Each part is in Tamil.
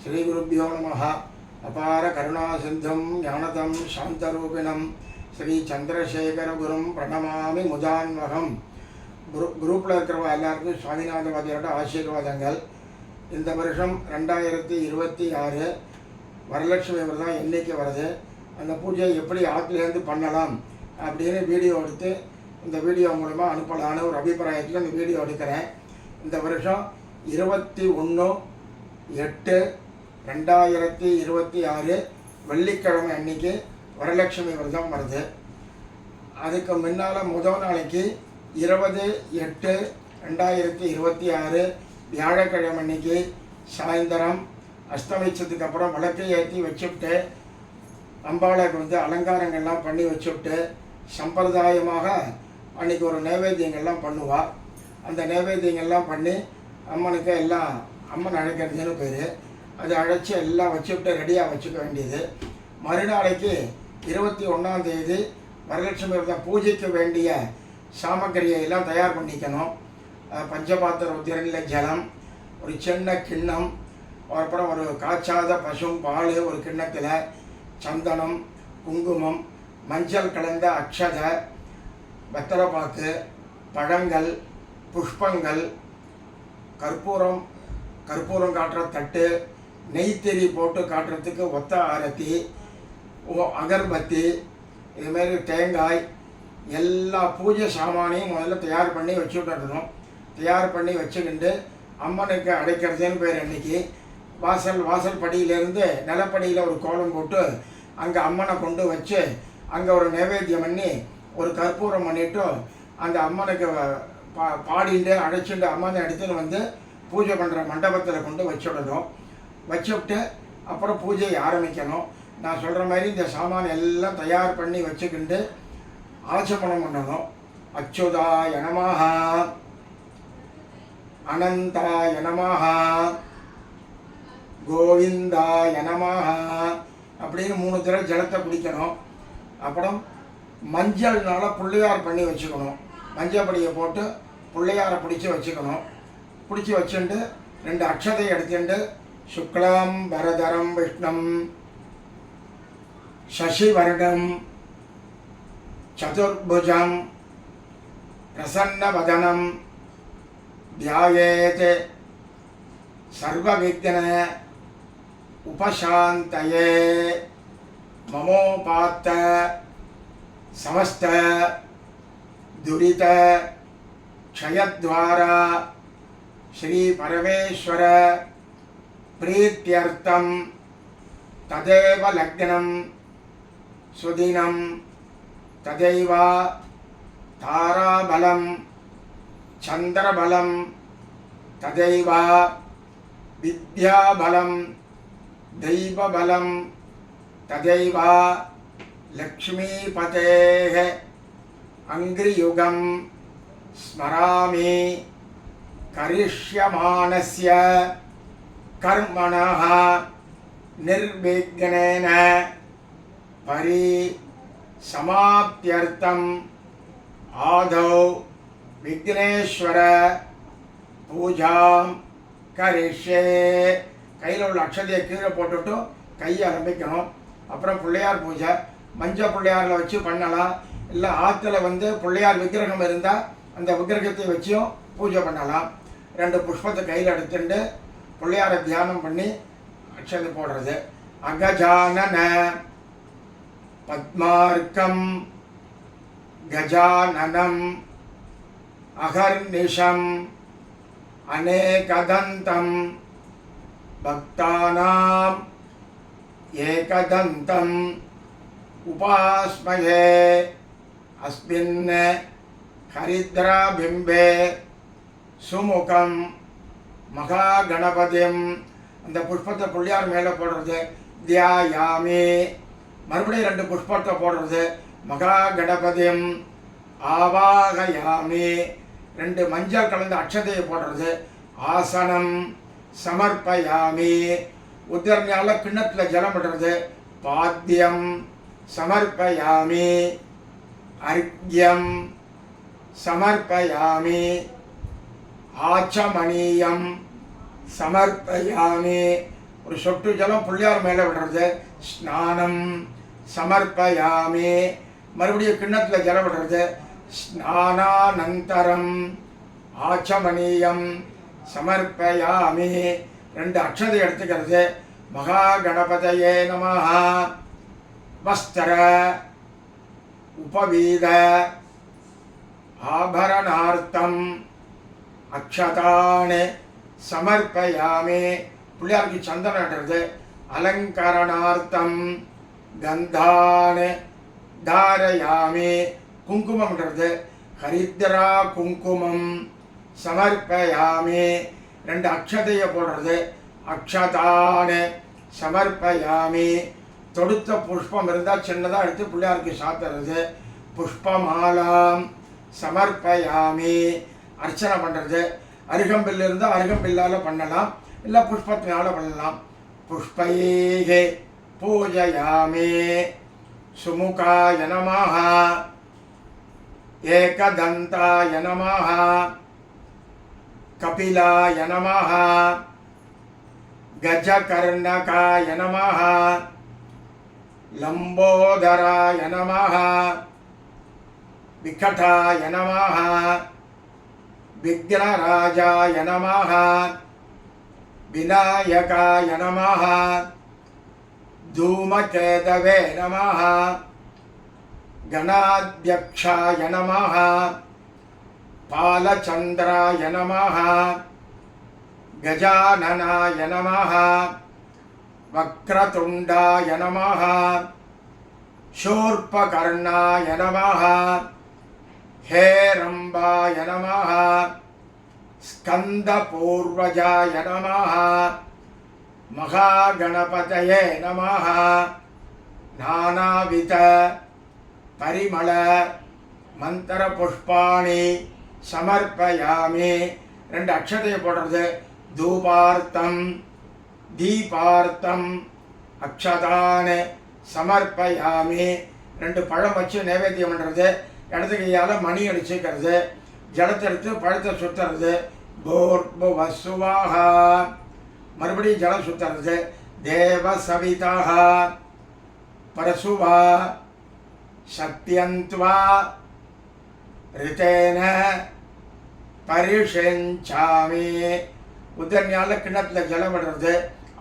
श्रीगुरुभ्यो नमः। अपार करुणासिन्धुं ज्ञानदं शान्तरूपिणं श्रीचन्द्रशेखरगुरुं प्रणमामि मुदान्वहं. குரூப்பில் இருக்கிறவங்க எல்லாருக்கும் சுவாமிநாதவாதியோட ஆசீர்வாதங்கள். இந்த வருஷம் 2026 வரலட்சுமி விரதம் என்றைக்கு வருது, அந்த பூஜையை எப்படி ஆற்றுலேருந்து பண்ணலாம் அப்படின்னு வீடியோ எடுத்து இந்த வீடியோ மூலமா அனுப்பலான்னு ஒரு அபிப்பிராயத்தில் இந்த வீடியோ எடுக்கிறேன். இந்த வருஷம் 21/8/2026 வெள்ளிக்கிழமை அன்னைக்கு வரலட்சுமி விரதம் வருது. அதுக்கு முன்னால் முதல் நாளைக்கு 20/8/2026 வியாழக்கிழமை அன்னைக்கு சாயந்தரம் அஸ்தமிச்சதுக்கு அப்புறம் விளக்கு ஏற்றி வச்சுவிட்டு அம்பாளுக்கு அலங்காரங்கள்லாம் பண்ணி வச்சுவிட்டு சம்பிரதாயமாக அன்றைக்கி ஒரு நைவேத்தியங்கள்லாம் பண்ணுவாள். அந்த நைவேத்தியங்கள்லாம் பண்ணி அம்மனுக்கு எல்லாம் அம்மன் அழைக்கிறதுன்னு பேர். அதை அழைச்சி எல்லாம் வச்சுவிட்டு ரெடியாக வச்சுக்க வேண்டியது. மறுநாளைக்கு 21ஆம் தேதி வரலட்சுமி விரதம் பூஜைக்கு வேண்டிய சாமக்கிரியை எல்லாம் தயார் பண்ணிக்கணும். பஞ்சபாத்திர உத்திரனில் ஜலம், ஒரு சின்ன கிண்ணம், அப்புறம் ஒரு காய்ச்சாத பசும் பால் ஒரு கிண்ணத்தில், சந்தனம், குங்குமம், மஞ்சள் கலந்த அக்ஷதை, வெத்தலைப்பாக்கு, பழங்கள், புஷ்பங்கள், கற்பூரம் காட்டுற தட்டு, நெய்த்திரி போட்டு காட்டுறதுக்கு ஒத்த ஆரத்தி, அகர்பத்தி, இதுமாரி தேங்காய், எல்லா பூஜை சாமானையும் முதல்ல தயார் பண்ணி வச்சுக்கிடணும். தயார் பண்ணி வச்சுக்கிண்டு அம்மனுக்கு அடைக்கிறதுன்னு பேர். அன்றைக்கி வாசல் படியிலேருந்து நிலப்படியில் ஒரு கோலம் போட்டு அங்கே அம்மனை கொண்டு வச்சு அங்கே ஒரு நைவேத்தியம் பண்ணி ஒரு கற்பூரம் பண்ணிவிட்டு அந்த அம்மனுக்கு பாடிட்டு அழைச்சிட்டு அம்மனை எடுத்துன்னு பூஜை பண்ணுற மண்டபத்தில் கொண்டு வச்சுடணும். வச்சுவிட்டு அப்புறம் பூஜையை ஆரம்பிக்கணும். நான் சொல்கிற மாதிரி இந்த சாமான் எல்லாம் தயார் பண்ணி வச்சுக்கிண்டு ஆச்சமனம் பண்ணணும். அச்சுதாய நமஹ, அனந்தாய நமஹ, கோவிந்தாய நமஹ அப்படின்னு 3 தடவை ஜலத்தை குடிக்கணும். அப்புறம் மஞ்சள்னால பிள்ளையார் பண்ணி வச்சுக்கணும். மஞ்சள் பொடியை போட்டு பிள்ளையாரை பிடிச்சி வச்சுக்கணும். பிடிச்சி வச்சுட்டு 2 அக்ஷதை எடுத்துட்டு சுக்லாம் பரதரம் விஷ்ணம் சசிவர்ணம் சதுர்புஜம் பிரசன்னவதனம் தியாயேத் சர்வவிக்ன உபசாந்தயே மமோபாத்த சமஸ்த துரித க்ஷயத்வாரா ஸ்ரீ பரமேஸ்வர பிரீத்யர்த்தம் ததேவ லக்னம் சுதினம் ததைவ தாராபலம் சந்திரபலம் ததைவ வித்யாபலம் தெய்வபலம் ததைவ லக்ஷ்மீபதேஹ அங்கிரியுகம் ஸ்மராமி கரிஷ்யமானஸ்ய கர்மணः நிர்விக்னேன சமாப்தியர்த்தம் ஆதௌ விக்னேஸ்வர பூஜாம் கரிஷ்யே. கையில் உள்ள அக்ஷதையை கீழே போட்டுவிட்டு கையை ஆரம்பிக்கணும். அப்புறம் பிள்ளையார் பூஜை மஞ்சள் பிள்ளையாரில் வச்சு பண்ணலாம். இல்லை ஆற்றுல பிள்ளையார் விக்கிரகம் இருந்தால் அந்த விக்கிரகத்தை வச்சும் பூஜை பண்ணலாம். 2 புஷ்பத்தை கையில் எடுத்துட்டு பிள்ளையாரை தியானம் பண்ணி அக்ஷதை போடுறது. அகஜானன பத்மார்க்கம் கஜானனம் அகர்நிஷம் அநேகதந்தம் பக்தானாம் ஏகதந்தம் உபாஸ்மயே அஸ்மின் ஹரித்ராபிம்பே சுமுகம் மகாகணபதிம். அந்த புஷ்பத்தை பிள்ளையார் மேலே போடுறது. தியாயாமி மறுபடியும் 2 புஷ்பத்தை போடுறது. மகாகணபதிம் ஆவாகயாமி 2 மஞ்சள் கலந்த அக்ஷதையை போடுறது. ஆசனம் சமர்ப்பயாமி உத்தரஞால கிண்ணத்தில் ஜலம் விடுறது. பாத்தியம் சமர்ப்பயாமி அர்க்யம் समर्पयामि आचमनीयं समर्पयामि ஒரு சொட்டு ஜலம் பிள்ளையார் மேலே விடுறது. ஸ்நானம் சமர்ப்பயாமி, மறுபடியும் கிண்ணத்தில் ஜலம் விடுறது. ஸ்நானானந்தரம் ஆச்சமனியம் சமர்ப்பயாமி, 2 அக்ஷதை எடுத்துக்கிறது. மகா கணபதயே நமஹ. வஸ்திர உபவீத ஆபரணார்த்தம் அக்ஷதானே சமர்ப்பயாமி, பிள்ளையாருக்கு சந்தனம் இடுறது. அலங்கரணார்த்தம் கந்தானே தாரயாமி, குங்குமம் இடுறது. ஹரித்ரா குங்குமம் சமர்ப்பயாமி, 2 அக்ஷதையை போடுறது. அக்ஷதானே சமர்ப்பயாமி, தொடுத்த புஷ்பம் இருந்தால் சின்னதாக எடுத்து பிள்ளையாருக்கு சாத்துறது. புஷ்பமாலாம் சமர்ப்பயாமி, அர்ச்சனை பண்ணுறது. அருகம்பில் இருந்தால் அருகம்பில்லால் பண்ணலாம், இல்லை புஷ்பத்தினால பண்ணலாம். புஷ்பையே பூஜயாமி. சுமுகாய நமஹ, ஏகதந்தாய நமஹ, கபிலாய நமஹ, கஜகர்ணகாய நமஹ, லம்போதராய நமஹ, விகடாய நமஹ, விக்னராஜாய நமஹ, விநாயகாய நமஹ, धूमकेतवे नमः, गणाध्यक्षाय नमः, पालचन्द्राय नमः, गजाननाय नमः, वक्रतुण्डाय नमः, शूर्पकर्णाय नमः, हेरम्बाय नमः, स्कन्दपूर्वजाय नमः, महागणपतये नमः. नानाविध परिमल मंत्र पुष्पाणि समर्पयामि, 2 अक्षते போடுறது. धूपार्थम दीपार्थम अक्षतान् समर्पयामि, 2 பழம் வச்சு நைவேத்தியம் பண்ணுறது. இடது கையால் மணி அடிச்சுக்கிறது. ஜலத்தை எடுத்து பழத்தை சுற்றுறது. பூர்புவஸ்வாஹா, மறுபடியும் ஜலம் சுற்றுறது. தேவ சவிதா பரசுவா சத்யந்த்வா ரிதேன பரிஷெஞ்சாமி, உதர்ஞால கிண்ணத்தில் ஜலம் விடுறது.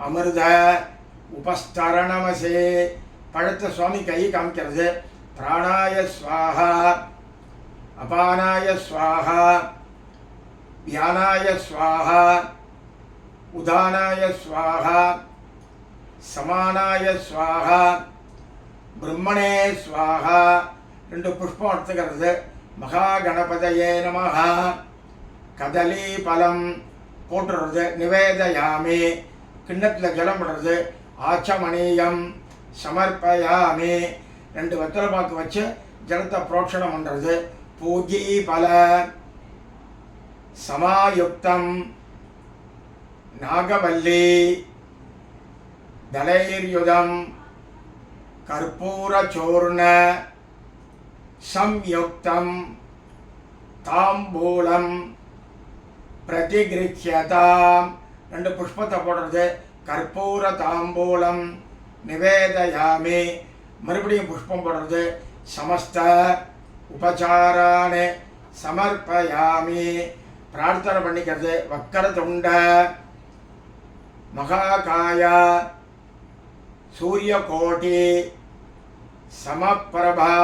அமிர்த உபஸ்தரணமசே, பழத்தை சுவாமி கை காமிக்கிறது. பிராணாய ஸ்வாஹா அபானாய ஸ்வாஹா வியானாய ஸ்வாஹா உதானாய ஸ்வாஹா சமானாய ஸ்வாஹா பிரம்மணே ஸ்வாஹா, 2 புஷ்பம் எடுத்துக்கிறது. மகா கணபதயே நமஹ, கதலி பலம் போட்டுறது. நிவேதயாமி, கிண்ணத்தில் ஜலம் விடுறது. ஆச்சமணியம் சமர்ப்பயாமி, 2 வெத்தலை பாக்கு வச்சு ஜலத்தை புரோக்ஷணம் பண்ணுறது. பூஜி பல சமாயுக்தம் நாகவல்லி தலைர்யுதம் கற்பூரச்சூர்ண சம்யுக்தம் தாம்பூலம் பிரதிகிருஹ்யதாம், 2 புஷ்பத்தை போடுறது. கற்பூர தாம்பூலம் நிவேதயாமி, மறுபடியும் புஷ்பம் போடுறது. சமஸ்த உபசாரான் சமர்ப்பயாமி, பிரார்த்தனை பண்ணிக்கிறது. வக்கரதுண்ட மகாகாய சூரியகோட்டி சமப்பிரபா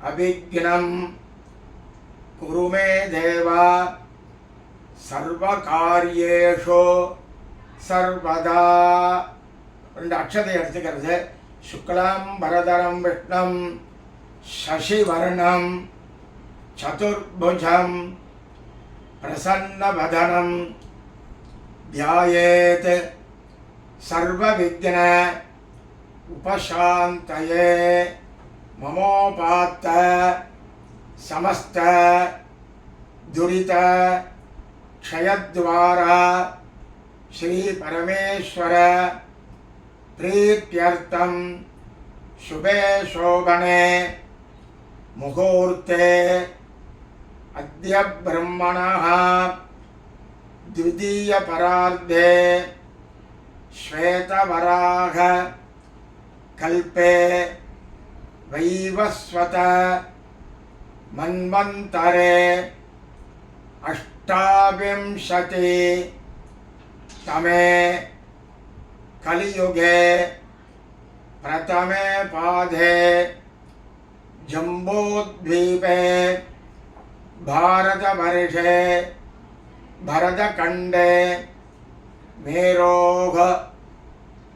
அபிக்னம் குருமே தேவா சர்வகாரியேஷு சர்வதா, 2 அக்ஷதை எடுத்துக்கிறது. சுக்லம் பரதரம் விஷ்ணம் சசிவர்ணம் சதுர்புஜம் பிரசன்னவதனம் த்யாயேத் சர்வவிக்ன உபசாந்தயே மமோபாத்த சமஸ்த துரித க்ஷயத்வாரா ஸ்ரீ பரமேஸ்வர प्रीत्यर्थम शुभे शोभने मुहूर्ते अद्य ब्रह्मणः द्वितीय परार्धे श्वेतवराह कल्पे वैवस्वत मन्वन्तरे अष्टाविंशति तमे कलियुगे प्रथमे पादे जम्बूद्वीपे भारतवर्षे भरतखण्डे मेरोः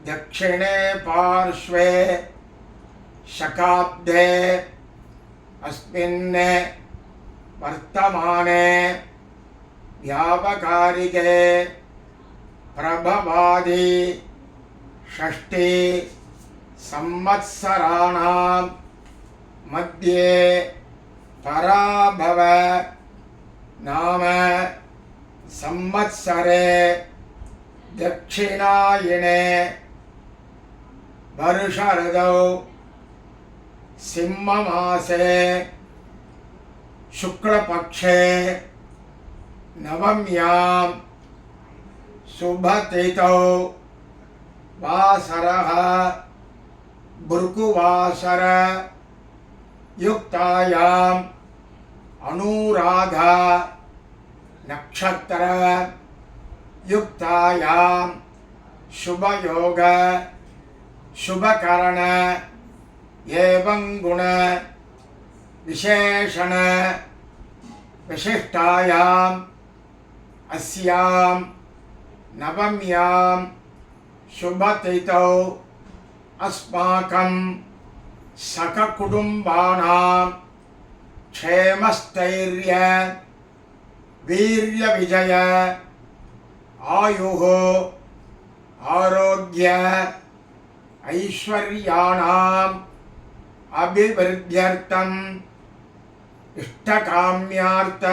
दक्षिणे पार्श्वे शकाब्दे अस्मिन् वर्तमाने व्यावहारिके प्रभवादि षष्टि संवत्सराणां मध्ये पराभव नाम संवत्सरे दक्षिणायने वर्षऋतौ सिंहमासे शुक्लपक्षे नवम्यां शुभतिथौ वासरः भृगुवासर युक्तायाम् अनुराधा नक्षत्र युक्तायां शुभयोग शुभकरण एवं गुण विशेषण विशिष्टायाम् अस्यां नवम्यां शुभतिथौ अस्माकं सककुटुम्बानां क्षेमस्थैर्य वीर्यविजय आयुः आरोग्य ऐश्वर्याणाम् अभिवृद्ध्यर्थम् इष्टकाम्यार्थ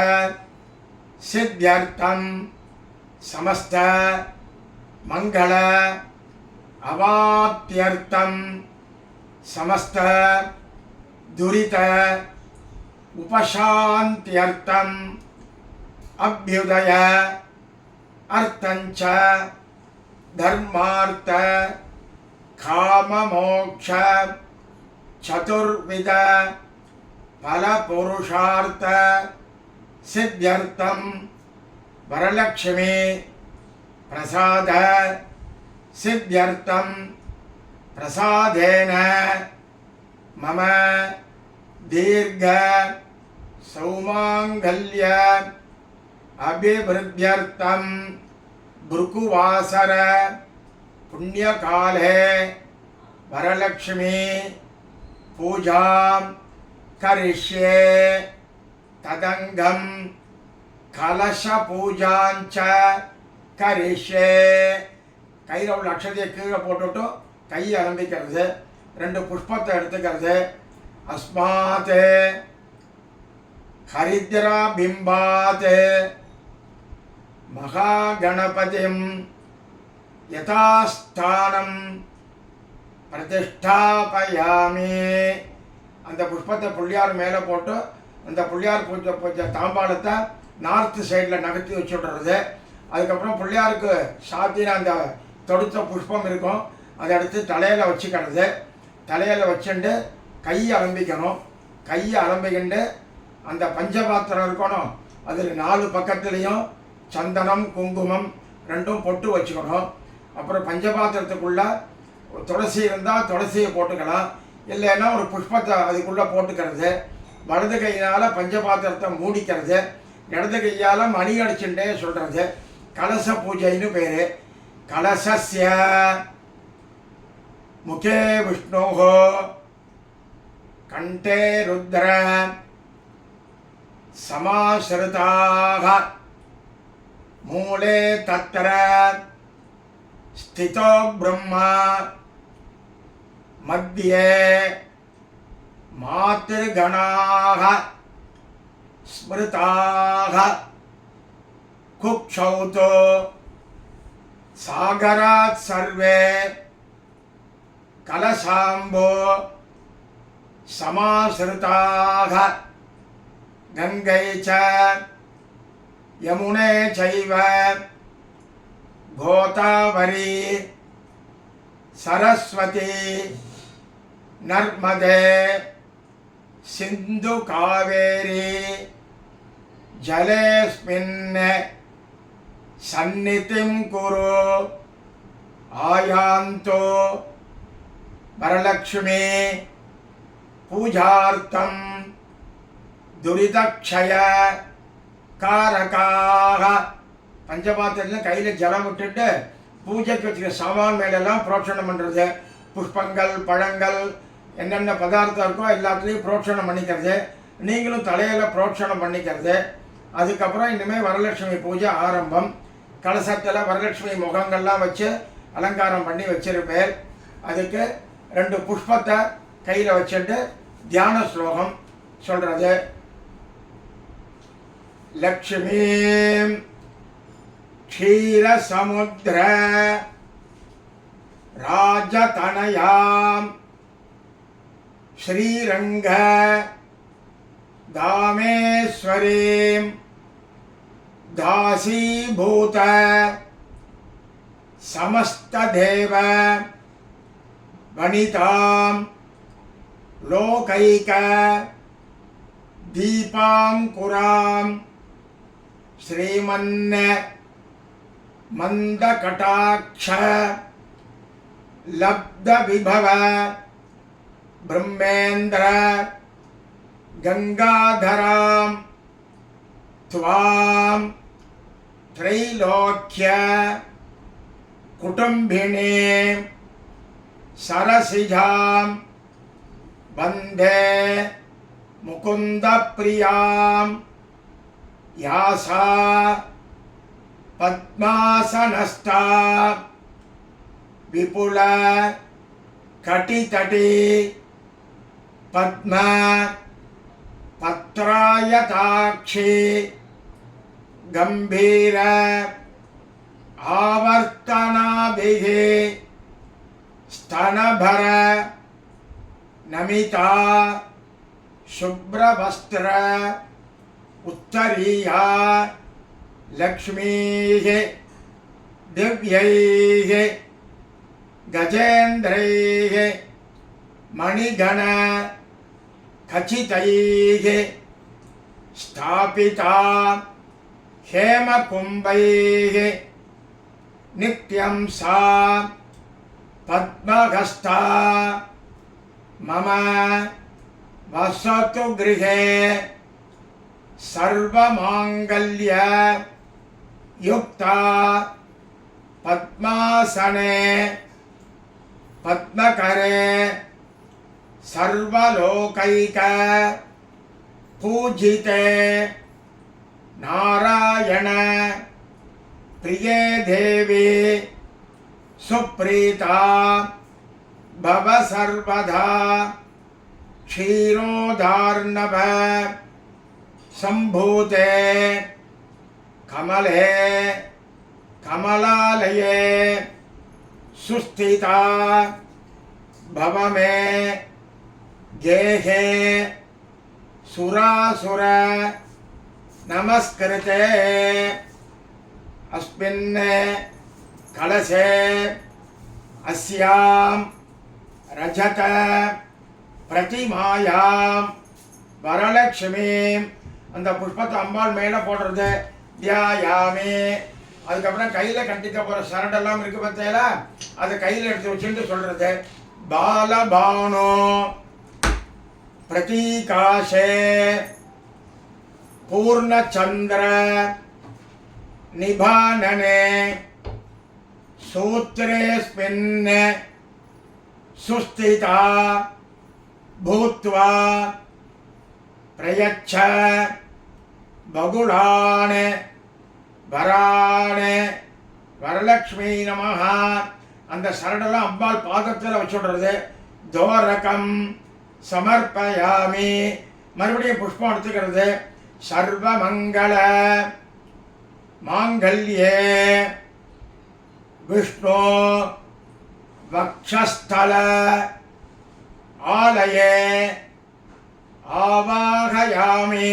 सिद्ध्यर्थं समस्त मंगल अवाप्त्यर्थं समस्त दुरित उपशान्त्यर्थम् अभ्युदय अर्थंच धर्मार्थ काम मोक्ष चतुर्विध फल पुरुषार्थ सिद्ध्यर्थं वरलक्ष्मी प्रसाद सिद्ध्यर्थं प्रसादेन मम दीर्घ सौमांगल्य अभिवृद्ध्यर्थं भृगुवासर पुण्यकाले वरलक्ष्मी पूजां करिष्ये तदंगम कलश पूजांच करिष्ये கையில் உள்ள அக்ஷதையை கீழே போட்டுட்டு கை ஆரம்பிக்கிறது ரெண்டு புஷ்பத்தை எடுத்துக்கிறது அஸ்மாத் ஹரித்ரா பிம்பாத் மகாகணபதிம் யதாஸ்தானம் பிரதிஷ்டாபயாமி அந்த புஷ்பத்தை புள்ளியார் மேலே போட்டு அந்த புள்ளியார் பூஜை தாம்பாளத்தை நார்த்து சைடில் நகர்த்தி வச்சுடுறது. அதுக்கப்புறம் பிள்ளையாருக்கு சாத்தின அந்த தொடுத்த புஷ்பம் இருக்கும், அதை எடுத்து தலையில் வச்சுக்கிறது. தலையில் வச்சுட்டு கையை அலம்பிக்கணும். கையை அலம்பிக்கிண்டு அந்த பஞ்சபாத்திரம் இருக்கணும், அதில் 4 பக்கத்துலேயும் சந்தனம் குங்குமம் ரெண்டும் பொட்டு வச்சுக்கணும். அப்புறம் பஞ்சபாத்திரத்துக்குள்ளே துளசி இருந்தால் துளசியை போட்டுக்கலாம், இல்லைன்னா ஒரு புஷ்பத்தை அதுக்குள்ளே போட்டுக்கிறது. வலது கையினால் பஞ்சபாத்திரத்தை மூடிக்கிறது, இடது கையால் மணி அடிச்சுட்டே சொல்கிறது. கலச பூஜைன்னு பேர். கலசஸ்ய முகே விஷ்ணோஹோ கண்டே ருத்ர சமாஸ்ருதாக மூலே தத்ர ஸ்திதோ பிரம்மா மத்தியே மாத்ருகணாக ஸ்மிருதாக குக்ஷௌதோ சாகராத் சர்வே கலசாம்போ சமாஸ்ருதாக கங்கை ச யமுனே சைவ கோதாவரி சரஸ்வதி நர்மதே சிந்து காவேரி ஜலேஸ்மின் சந்நிதிம் குரு ஆயாந்தோ வரலக்ஷ்மி பூஜார்த்தம் துரிதக்ஷய காரகாக. பஞ்சபாத்திரத்தில் கையில் ஜலம் விட்டுட்டு பூஜைக்கு வச்சுக்க சாமான் மேலெல்லாம் புரோட்சணம் பண்ணுறது. புஷ்பங்கள் பழங்கள் என்னென்ன பதார்த்தம் இருக்கோ எல்லாத்துலேயும் புரோட்சணம் பண்ணிக்கிறது. நீங்களும் தலையில் புரோட்சணம் பண்ணிக்கிறது. அதுக்கப்புறம் இனிமேல் வரலட்சுமி பூஜை ஆரம்பம். கலசத்தில் வரலட்சுமி முகங்கள்லாம் வச்சு அலங்காரம் பண்ணி வச்சிருப்பேன். அதுக்கு 2 புஷ்பத்தை கையில் வச்சுட்டு தியான ஸ்லோகம் சொல்கிறது. லக்ஷ்மீ க்ஷீரசமுத்திர ராஜதனயாம் ஸ்ரீரங்க தாமேஸ்வரீம் தாசீபூத சமஸ்ததேவ வனிதாம் லோகைக தீபாங்குராம் ஸ்ரீமன்ன மந்தகடாட்ச லப்த விபவ பிரம்மேந்திர கங்காதராம் த்வாம் த்ரைலோக்ய குடும்பினே சரசிஜாம் வந்தே முகுந்த பிரியாம் யாசா பத்மாசனஸ்தா விபுல கட்டிதடி பத்ம பத்ராயதாட்சி கம்பீர ஆவர்த்தனாபிஹி ஸ்தனபர நமிதா शुभ्रवस्त्र उत्तरीया लक्ष्मीः दिव्यैः गजेन्द्रैः मणिगण खचितैः स्थापिता हेमकुम्भैः नित्यं सा पद्महस्ता मम वसतु गृहे सर्वमांगल्य युक्ता पद्मासने पद्मकरे सर्वलोकैक पूजिते नारायण प्रिये देवी सुप्रीता भव सर्वदा क्षीरोदार्णव संभूते कमले कमलालये सुस्थिता भव मे गेहे सुरासुर नमस्कृते अस्मिन् कलशे अस्यां रजत प्रतिमायां வரலட்சுமீம் அந்த புஷ்பத்தை அம்பாள் மேலே போடுறது தியாயாமே. அதுக்கப்புறம் கையில் கட்டிக்க போகிற சரடெல்லாம் இருக்கு பார்த்தீங்களா, அதை கையில் எடுத்து வச்சுட்டு சொல்கிறது பாலபானோ பிரதீகாஷே பூர்ணச்சந்திர நிபானனே சூத்ரேஸ்மின் சுஸ்திதா भूत्वा प्रयच्छ बहुलान् वरान् வரலக்ஷ்மி நமஹ. அந்த சரடெல்லாம் அம்பாள் பாதத்தில் வச்சுடுறது. தோரகம் சமர்ப்பயாமி, மறுபடியும் புஷ்பம் எடுத்துக்கிறது. சர்வமங்கள மாங்கல்யே விஷ்ணு வக்ஷஸ்தல ஆலயே ஆவாஹயாமி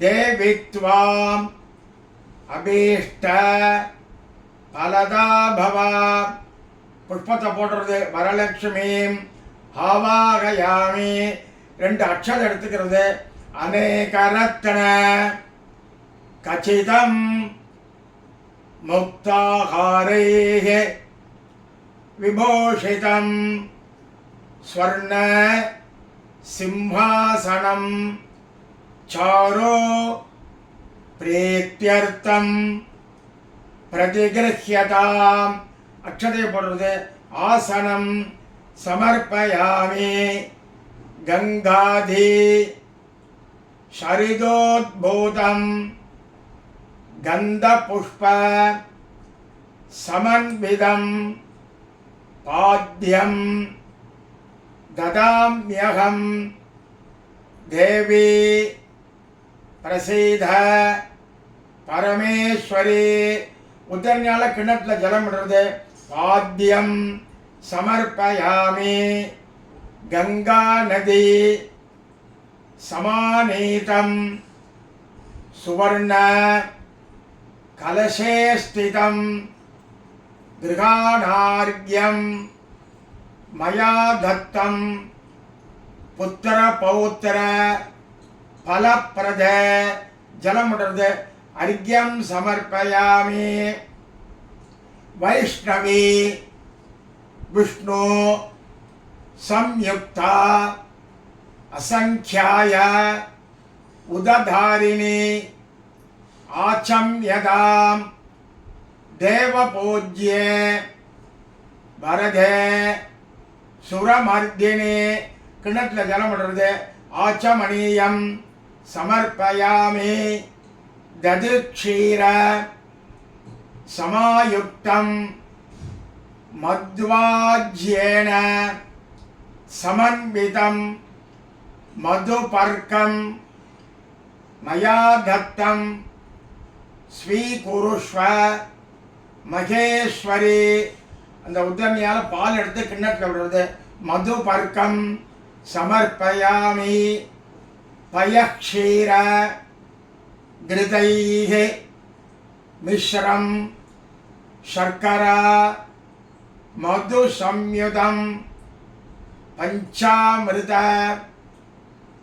தேவித்வாம் அபீஷ்ட பலதா பவ புஷ்பத்தை போடுறது. வரலட்சுமீம் ஆவாகயாமி 2 அக்ஷரம் எடுத்துக்கிறது. அநேகரத்ன கச்சிதம் முக்தாஹாரைஹ விபூஷிதம் ஸ்வர்ண சிம்ஹாசனம் சாரோ பிரீத்யர்த்தம் பிரதிகிருஹ்யதாம். அக்ஷதை போடுறது. ஆசனம் சமர்ப்பயாமி கங்காதி ஷரிதோத்பூதம் கந்த புஷ்ப சமன்விதம் பாத்யம் ததாம்யகம் தேவி பிரசீத பரமேஸ்வரி. உத்தரஞால கிணத்துல ஜலம் விடுறது. பாத்யம் சமர்ப்பயாமி கங்கா நதி சமானீதம் சுவர்ண கலசே ஸ்திதம் கிருஹாணார்க்யம் மயா தத்தம் புத்திர பௌத்திர பலப்பிரத. ஜலம் விடுறது. அர்க்யம் சமர்ப்பயாமி வைஷ்ணவி விஷ்ணு சம்யுக்தா அசங்கியாய உததாரிணி ஆச்சம்யதாம் தேவபூஜ்யே வரதே சுரமர்தினி. கிணத்துல ஜலம் விடுறது. ஆச்சமணியம் சமர்ப்பயாமி ததிக்ஷீர சமாயுக்தம் மத்வாஜ்யேன சமன்விதம் மதுபர்க்கம் மயா தத்தம் ஸ்வீகுருஷ்வ மகேஸ்வரி. அந்த உத்தரணியால் பால் எடுத்து கிண்ணத்தில் விடுறது. மதுபர்க்கம் சமர்ப்பயாமி பயக்ஷீர கிருதைஹ மிஸ்ரம் சர்க்கரா மது சம்யுதம் பஞ்சாமிருத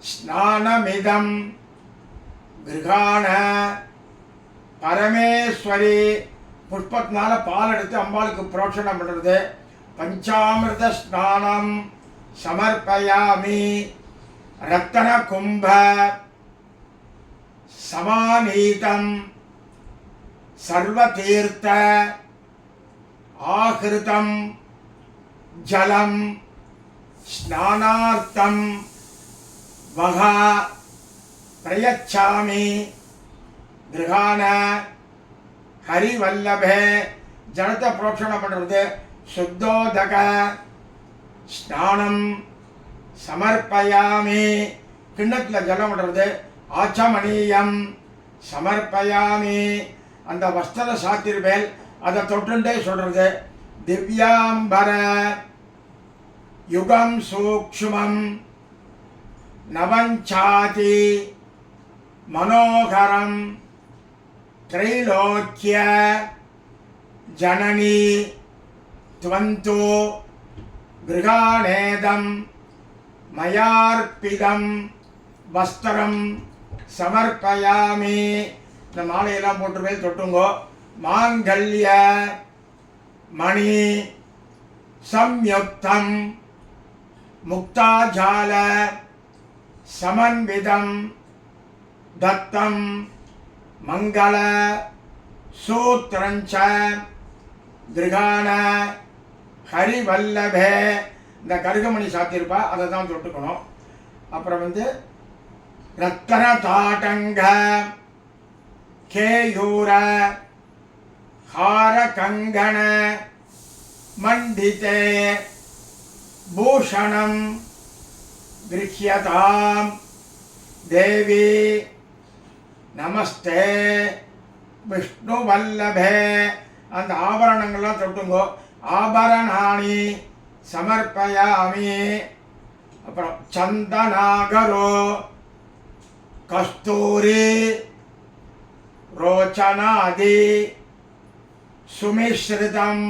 ஸ்நானமிதம் கிருஹாண பரமேஸ்வரி. புஷ்பத்தினால பால் எடுத்து அம்பாளுக்கு புரோஷனம் பண்ணுறது. பஞ்சாமிருத ஸ்நானம் சமர்ப்பயாமி ரத்தன கும்ப சமானீதம் சர்வதீர்த்த ஆஹிருதம் ஜலம் ஸ்நானார்த்தம் வஹா பிரயச்சாமி கிருஹாண ஹரிவல்லபே. ஜலத்தை புரோஷனம் பண்ணுறது. சுத்தோதக ஸ்நானம் சமர்ப்பயாமி. கிண்ணத்தில் ஜலம் விடுறது. ஆச்சமணியம் சமர்ப்பயாமி. அந்த வஸ்திர சாத்திருப்பேல் அதை தொட்டுண்டே சொல்றது. திவ்யாம்பர யுகம் சூக்ஷ்மம் நவஞ்சாதி மனோகரம் த்ரைலோக்கிய ஜனனி த்வந்து கிருஹாணேதம் மயார்ப்பிதம் வஸ்திரம் சமர்ப்பயாமி. இந்த மாலையெல்லாம் போட்டு தொட்டுங்கோ. மாங்கல்ய மணி சம்யுக்தம் முக்தாஜால சமன்விதம் தத்தம் மங்கள சூத்திரஞ்ச கிருஹாண ஹரிவல்லபே. இந்த கருகமணி சாத்தியிருப்பா, அதை தான் தொட்டுக்கணும். அப்புறம் ரத்தன தாட்டங்க கேயூர ஹார கங்கண மண்டிதே பூஷணம் கிருஹ்யதாம் தேவி நமஸ்தே விஷ்ணுவல்லபே. அந்த ஆபரணங்கள்லாம் தொட்டுங்கோ. ஆபரணாணி சமர்ப்பயாமி. அப்புறம் சந்தனாகரோ கஸ்தூரி ரோச்சனாதி சுமிஸ்ருதம்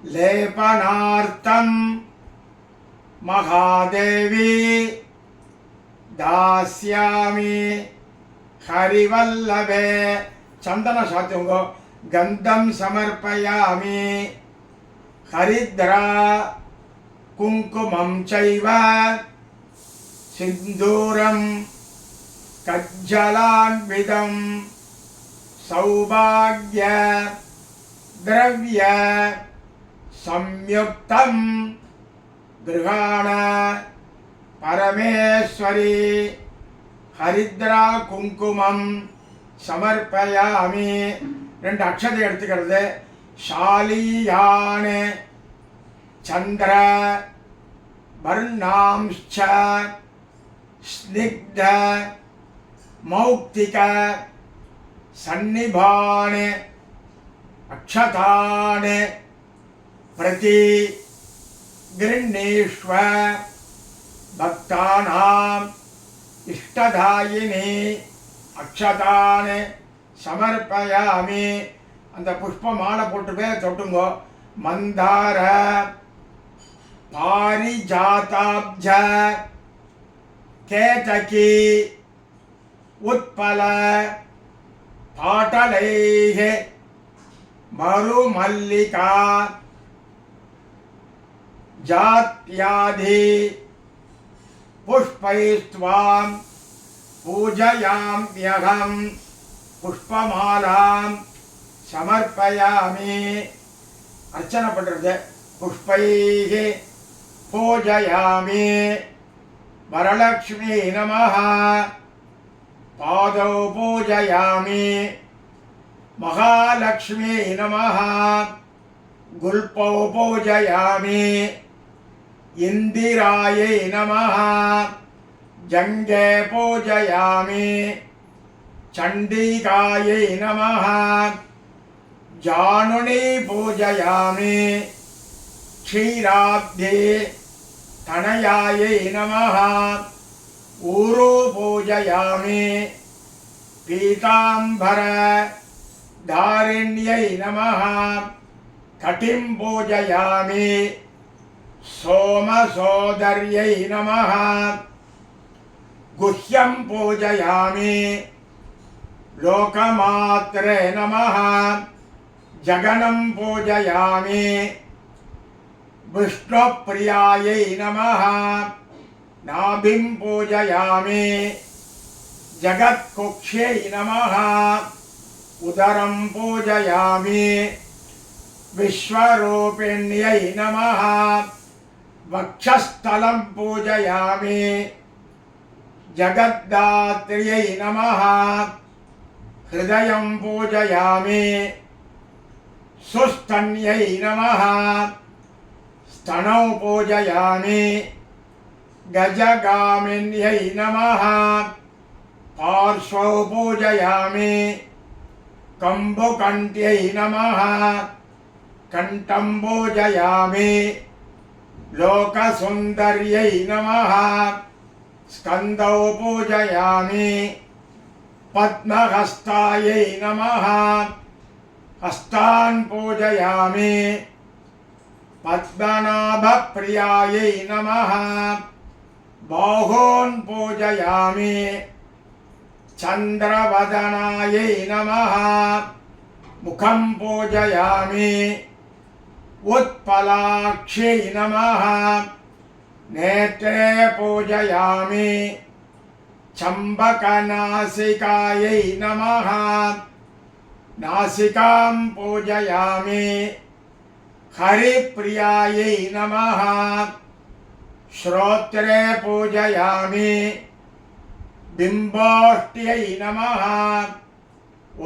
लेपनार्थं महादेवी दास्यामि हरिवल्लभे चंदन सात्युंगो गंधम समर्पयामि हरिद्रा कुंकुमं चैव सिंदूरं कज्जलान्वितं सौभाग्य द्रव्य संयुक्तं गृहाण परमेश्वरी हरिद्रा कुंकुमं समर्पयामि ரெண்டு அக்ஷதை எடுத்துக்கிறது शालीयान चंद्र वर्णांश्च स्निग्ध मौक्तिक सन्निभान अक्षतान प्रति गृह्णीष्व भक्तानां इष्टदायिनी अक्षतान समर्पयामि அந்த புஷ்ப மாலை போட்டு போய் தொட்டுங்கோ मंदार पारिजाताब्ज केतकी उत्पल पाटलैः मरुमल्लिका जात्यादि पुष्पैस्त्वां पूजयाम्यहं पुष्पमालां समर्पयामि अर्चना पण्णறது पुष्पैः पूजयामि वरलक्ष्मी नमः पादौ पूजयामि महालक्ष्मी नमः गुल्पौ पूजयामि इंदिरायै नमः जङ्गे पूजयामि चण्डिकायै नमः जानुनी पूजयामि क्षीराब्धे तनयायै नमः ऊरू पूजयामि पीताम्बर धारिण्यै नमः कटिं पूजयामि सोमसोदर्यै नमः गुह्यं पूजयामि लोकमात्रे नमः जगनं पूजयामि विष्णुप्रियायै नमः नाभिं पूजयामि जगत्कुक्ष्यै नमः उदरं पूजयामि विश्वरूपिण्यै नमः वक्षस्थलं पूजयामि जगद्धात्र्यै नमः हृदयं पूजयामि सुस्तन्यै नमः स्तनौ पूजयामि गजगामिन्यै नमः पार्श्वौ पूजयामि कम्बुकण्ठ्यै नमः कण्ठं पूजयामि लोकसुन्दर्यै नमः स्कन्दौ पूजयामि पद्महस्तायै नमः हस्तान् पूजयामि पद्मनाभप्रियायै नमः बाहून् पूजयामि चन्द्रवदनायै नमः मुखं पूजयामि उत्पलाक्ष्यै नमः नेत्रे पूजयामि चम्बकनासिकायै नमः नासिकां पूजयामि हरिप्रियायै नमः श्रोत्रे पूजयामि बिम्बोष्ट्यै नमः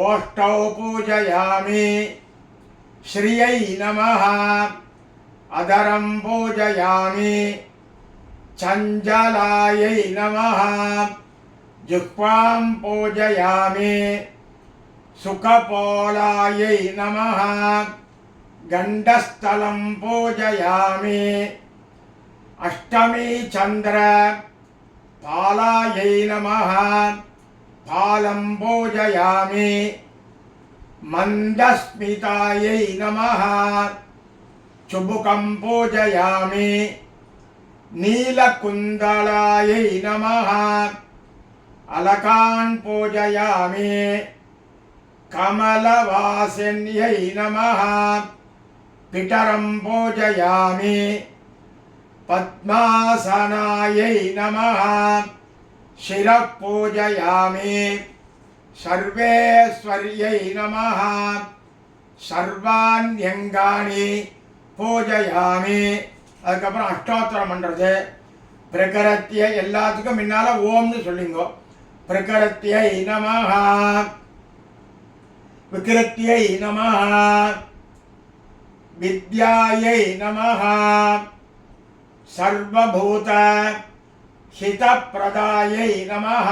ओष्ठौ पूजयामि श्रियै नमः अधरं पूजयामि चञ्चलायै नमः जिह्वां पूजयामि सुखपोलायै नमः गण्डस्थलं पूजयामि अष्टमी चंद्र पालायै नमः पालं पूजयामि मंदस्मितायै नमः चुबुकं पूजयामि नीलकुन्दलायै नमः अलकान् पूजयामि कमलवासिन्यै नमः पितरं पूजयामि पद्मासनायै नमः शिरः पूजयामि सर्वेश्वर्यै नमः सर्वाण्यङ्गानि பூஜயாமி. அதுக்கப்புறம் அஷ்டோத்திரம் பண்ணுறது. பிரகரத்திய எல்லாத்துக்கும் முன்னால் ஓம்னு சொல்லிங்கோ. பிரகரத்தியை நமஹ விக்ரத்தியை நமஹ வித்யாயை நமஹ சர்வபூத ஹிதப்பிரதாயை நமஹ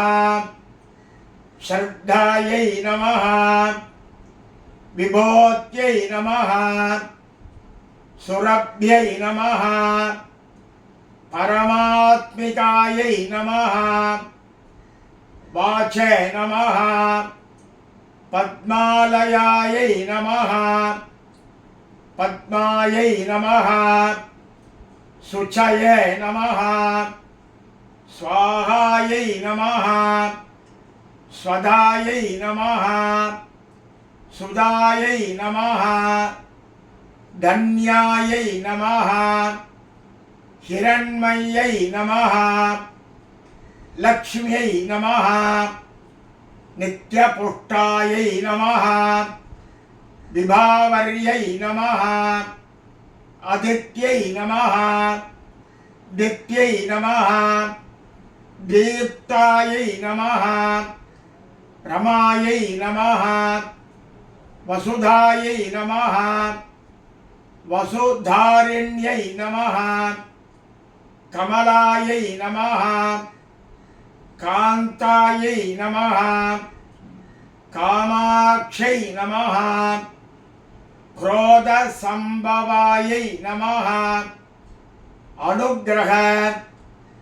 ஸ்ரத்தாயை நமஹ விபோத்யை நமஹ सुरभ्यै नमः परमात्मिकायै नमः वाचे नमः पद्मालयायै नमः पद्मायै नमः शुचये नमः स्वाहायै नमः स्वदायै नमः सुदायै नमः धन्यायै नमः हिरण्मय्यै नमः लक्ष्म्यै नमः नित्यपुष्टायै नमः विभावर्यै नमः अदित्यै नमः दित्यै नमः दीप्तायै नमः रमायै नमः वसुधायै नमः वसुधारिण्यै नमः कमलायै नमः कान्तायै नमः कामाक्षै नमः क्रोधसंभवायै नमः अनुग्रह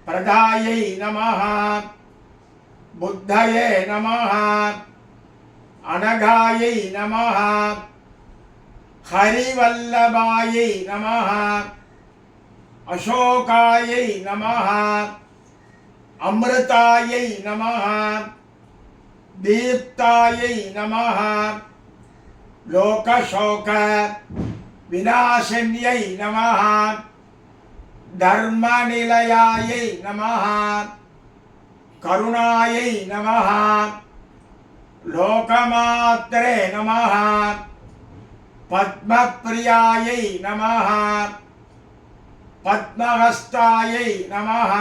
प्रदायै नमः बुद्धये नमः अनघायै नमः हरिवल्लभायै नमः अशोकायै नमः अमृतायै नमः दीप्तायै नमः लोकशोक विनाशिन्यै नमः धर्मनिलयायै नमः करुणायै नमः लोकमात्रे नमः पद्मप्रियायै नमः पद्महस्तायै नमः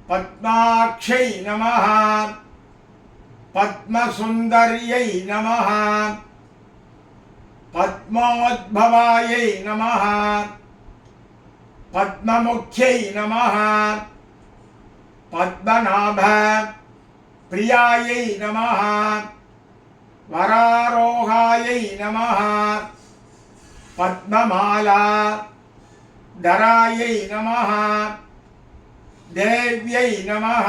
पद्माक्षै नमः पद्मसुन्दर्यै नमः पद्मोद्भवायै नमः पद्ममुख्यै नमः पद्मनाभ प्रियायै नमः वरारोहायै नमः पद्ममाला धरायै नमः देव्यै नमः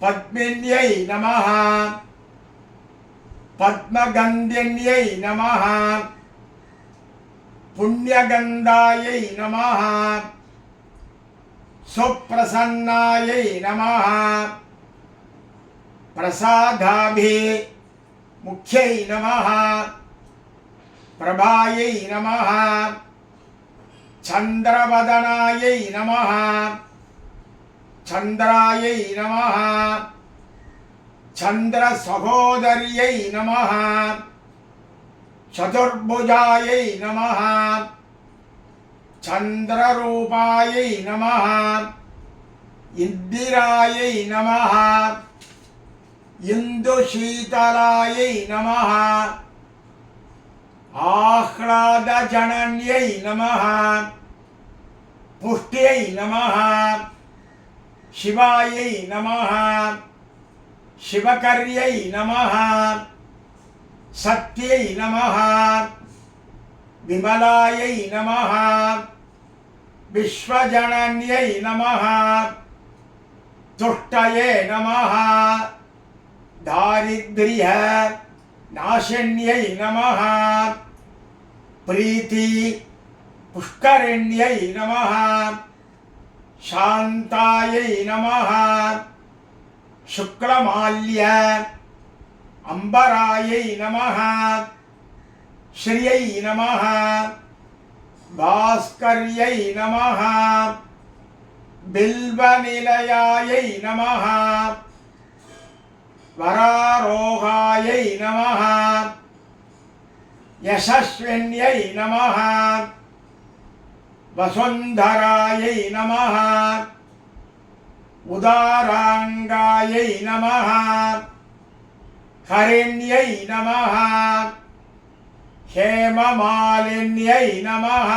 पद्मिन्यै नमः पद्मगन्धिन्यै नमः पुण्यगन्धायै नमः सुप्रसन्नायै नमः प्रसादाभि मुख्यै नमः प्रभायै नमः चन्द्रवदनायै नमः चन्द्रायै नमः चन्द्रसहोदर्यै नमः चतुर्भुजायै नमः चन्द्ररूपायै नमः इंदिरायै नमः इंदुशीतलायै नमः आह्लादजनन्यै नमः पुष्ट्यै नमः शिवायै नमः शिवकर्यै नमः सत्यै नमः विमलायै नमः विश्वजनन्यै नमः तुष्टये नमः दारिद्र्य नाशिन्यै नमः प्रीति पुष्करिण्यै नमः शान्तायै नमः शुक्लमाल्य अंबरायै नमः श्रियै नमः भास्कर्यै नमः बिल्वनिलयायै नमः वरारोहायै नमः यशस्विन्यै नमः वसुन्धरायै नमः उदारांगायै नमः हरिण्यै नमः हेममालिन्यै नमः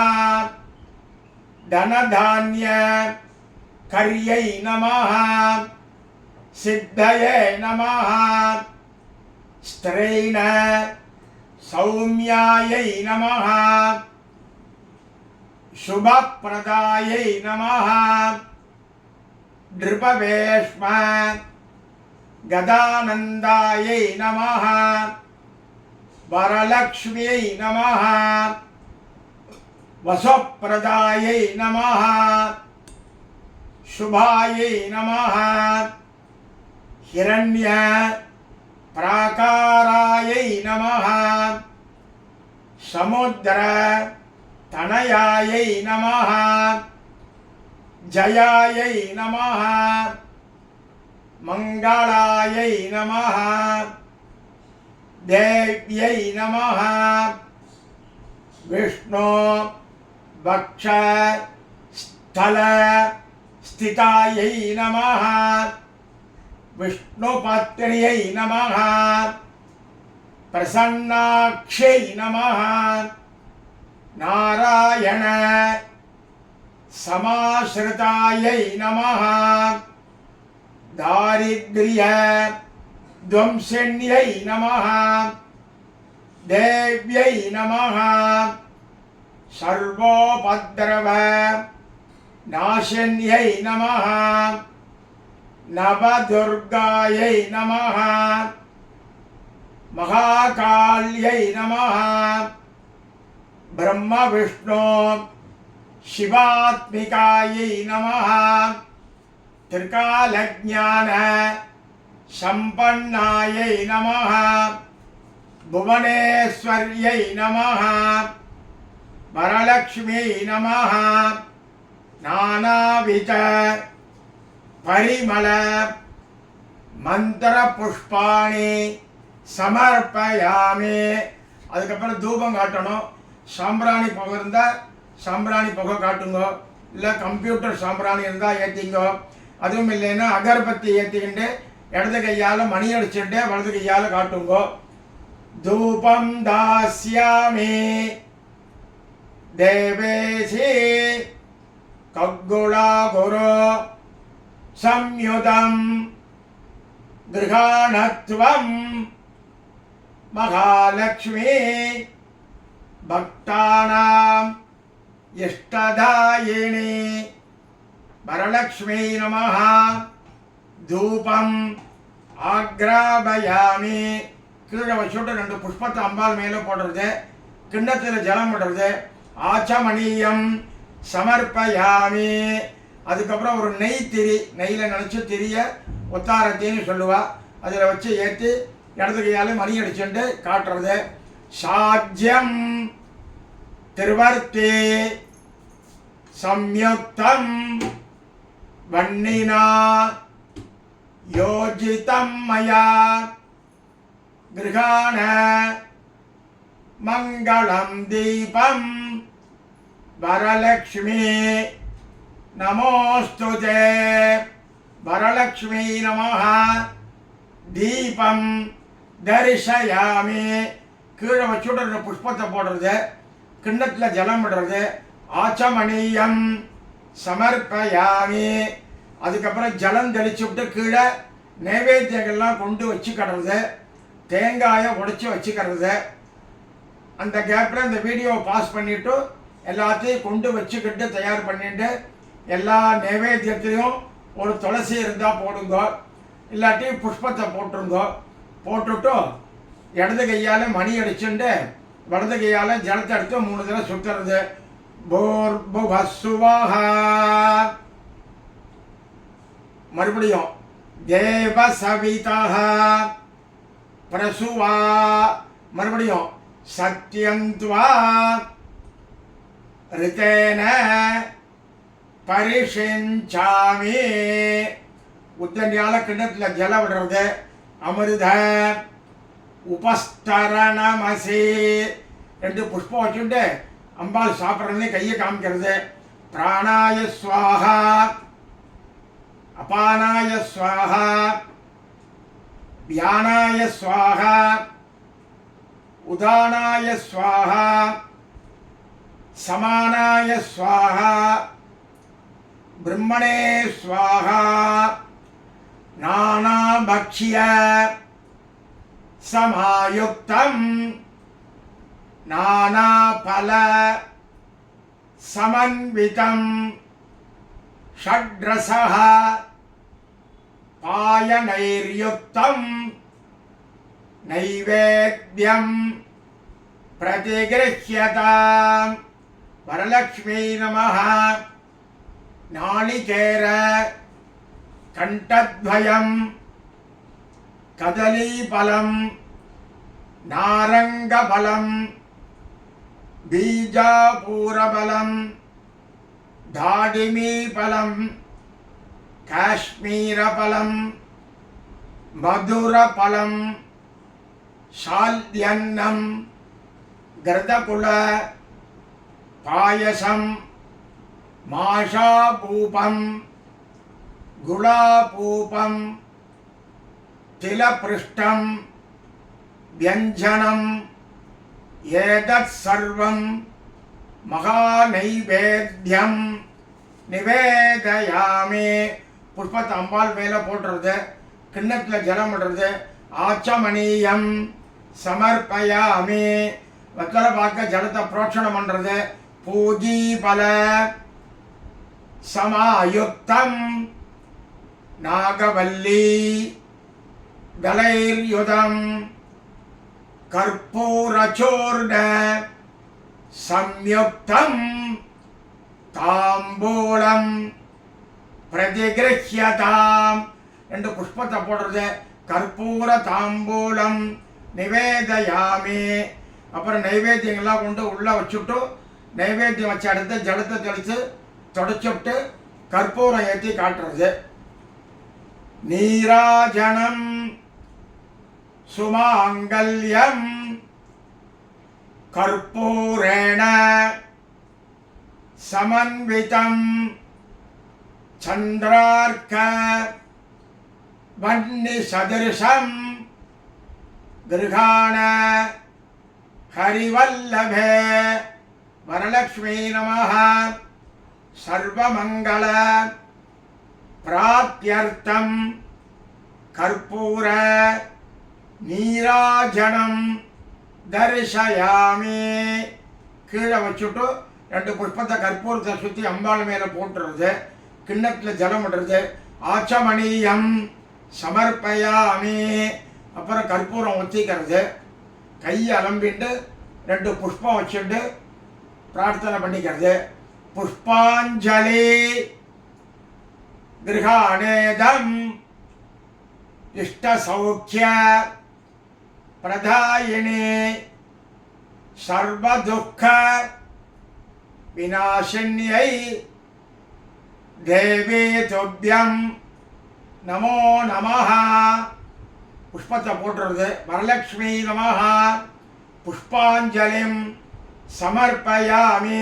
धनधान्य कर्यै नमः सिद्धये नमः स्त्रीण सौम्यायै नमः शुभप्रदायै नमः नृपवेश्म गदानन्दायै नमः वरलक्ष्म्यै नमः वसुप्रदायै नमः शुभायै नमः हिरण्य प्राकारायै नमः समुद्र तनयायै नमः जयायै नमः मंगलायै नमः देव्यै नमः विष्णु वक्ष स्थल स्थितायै नमः विष्णुपत्न्यै नमः प्रसन्नाक्ष्यै नमः नारायण समाश्रितायै नमः दारिद्र्य ध्वंसिन्यै नमः देव्यै नमः सर्वोपद्रव नाशिन्यै नमः नवदुर्गायै नमः महाकाल्यै नमः ब्रह्म विष्णु शिवात्मिकायै नमः त्रिकालज्ञान संपन्नायै नमः भुवनेश्वर्यै नमः वरलक्ष्म्यै नमः नानाविध परिमल मंत्र पुष्पाणि समर्पयामि அதுக்கப்புறம் தூபம் காட்டணும் சாம்பிராணி புகை இருந்தால் சாம்பிராணி புகை காட்டுங்கோ இல்லை கம்ப்யூட்டர் சாம்பிராணி இருந்தால் ஏற்றிங்கோ அதுவும் இல்லைன்னா அகர்பத்தி ஏற்றிக்கிண்டு இடது கையால் மணி அடிச்சுட்டு வலது கையால் காட்டுங்கோ தூபம் தாஸ்யாமி தேவேசி கக்குலா குரு संयुतं गृहाणत्वं महालक्ष्मी भक्तानां इष्टदायिनी वरलक्ष्मी नमः धूपम् आग्रापयामि கீழே வச்சுட்டு ரெண்டு புஷ்பத்தை அம்பாள் மேலே போடுறது கிண்ணத்தில் ஜலம் விடுறது ஆச்சமணியம் சமர்ப்பயாமி அதுக்கப்புறம் ஒரு நெய் திரி நெய்யில் நினச்சி திரிய உத்தாரத்தின்னு சொல்லுவா அதில் வச்சு ஏற்றி இடது கையால் மணி அடிச்சுட்டு காட்டுறது சாஜ்யம் திருவர்த்தி சம்யுக்தம் வன்னினா யோஜிதம் மயா கிருஹாண மங்களம் தீபம் வரலக்ஷ்மி नमोस्तुते वरलक्ष्मी नमः दीपम दर्शयामि கீழே வச்சுட்டு புஷ்பத்தை போடுறது கிண்ணத்தில் ஜலம் விடுறது ஆச்சமணியம் சமர்ப்பயாமி அதுக்கப்புறம் ஜலம் தெளிச்சு விட்டு கீழே நைவேத்தியங்கள்லாம் கொண்டு வச்சுக்கிறது தேங்காயை உடைச்சி வச்சுக்கிறது அந்த கேப்பில் இந்த வீடியோவை பாஸ் பண்ணிவிட்டு எல்லாத்தையும் கொண்டு வச்சுக்கிட்டு தயார் பண்ணிட்டு எல்லா நைவேத்தியத்திலையும் ஒரு துளசி இருந்தால் போடுங்க இல்லாட்டி புஷ்பத்தை போட்டுருங்க போட்டுட்டு இடது கையால் மணி அடிச்சுட்டு வலது கையால் ஜலத்தை எடுத்து 3 தடவை சுற்றுறது. பூர்புவஸ்ஸுவஹ. மறுபடியும் தேவ சவிதஹ பிரசுவா. மறுபடியும் சத்யந்த்வா ரிதேன பரிஷிஞ்சாமி. உத்தண்டியால கிண்ணத்தில் ஜலம் விடுறது. அமிர்த உபஸ்தரணமசி. 2 புஷ்பம் வச்சுட்டு அம்பாள் சாப்பிட்றதுன்னு கையை காமிக்கிறது. பிராணாய ஸ்வாஹா அபானாய ஸ்வாஹா வியானாய ஸ்வாஹா உதானாய ஸ்வாஹா சமானாய ஸ்வாஹா பிரம்மணே ஸ்வாஹா நானாபக்ஷ்ய சமாயுக்தம் நானாபல சமன்விதம் ஷட்ரசஹ பாயனைர்யுக்தம் நைவேத்யம் பிரதிகிருஹ்யதாம். வரலக்ஷ்மீ நமः. நாளிகேர கண்டத்வயம் கதலீபலம் நாரங்கபலம் பீஜாபூரபலம் தாடிமீபலம் காஷ்மீரபலம் மதுரபலம் சால்யன்னம் கிருதகுல பாயசம் மாஷாபூபம் குலாபூபம் திலபிருஷ்டம் வியஞ்சனம் ஏதத் சர்வம் மகாநைவேத்யம் நிவேதயாமி. புஷ்பத்தை அம்பாள் மேலே போட்டுறது. கிண்ணத்தில் ஜலம் விடுறது. ஆச்சமணியம் சமர்ப்பயாமி. வெத்தலை பார்க்க ஜலத்தை புரோட்சணம் பண்ணுறது. பூஜீபல சமாயுக்தம் நாகவல்லி தலைர்யுதம் கற்பூரச்சூர்ண சம்யுக்தம் தாம்பூலம் பிரதிகிருஹ்யதாம். 2 புஷ்பத்தை போடுறது. கற்பூர தாம்பூலம் நிவேதயாமி. அப்புறம் நைவேத்தியங்கள்லாம் கொண்டு உள்ளே வச்சுட்டு நைவேத்தியம் வச்ச இடத்த ஜலத்தை தெளித்து தொடச்சுட்டு கற்பூரம் ஏற்றி காட்டுறது. நீராஜனம் சுமாங்கல்யம் கற்பூரேண சமன்விதம் சந்திரார்க்க வன்னி சதிருஷம் கிருஹாண ஹரிவல்லபே. வரலக்ஷ்மீ நமः. சர்வமங்கள பிராப்த்யர்த்தம் கற்பூர நீராஜனம் தரிசயாமி. கீழே வச்சுட்டு 2 புஷ்பத்தை கற்பூரத்தை சுற்றி அம்பாள் மேலே போட்டுறது. கிண்ணத்தில் ஜலம் விடுறது. ஆச்சமணியம் சமர்ப்பயாமி. அப்புறம் கற்பூரம் ஒத்திக்கிறது. கையை அலம்பிட்டு 2 புஷ்பம் வச்சுட்டு பிரார்த்தனை பண்ணிக்கிறது. புஷ்பாஞ்சலி கிருஹாணேதம் இஷ்டசௌக்கிய பிரதாயினி சர்வதுக்க விநாசின்யை தேவி துப்யம் நமோ நமஹ. புஷ்பத்தை போட்டுறது. வரலக்ஷ்மீ நமஹ. புஷ்பாஞ்சலிம் சமர்ப்பயாமி.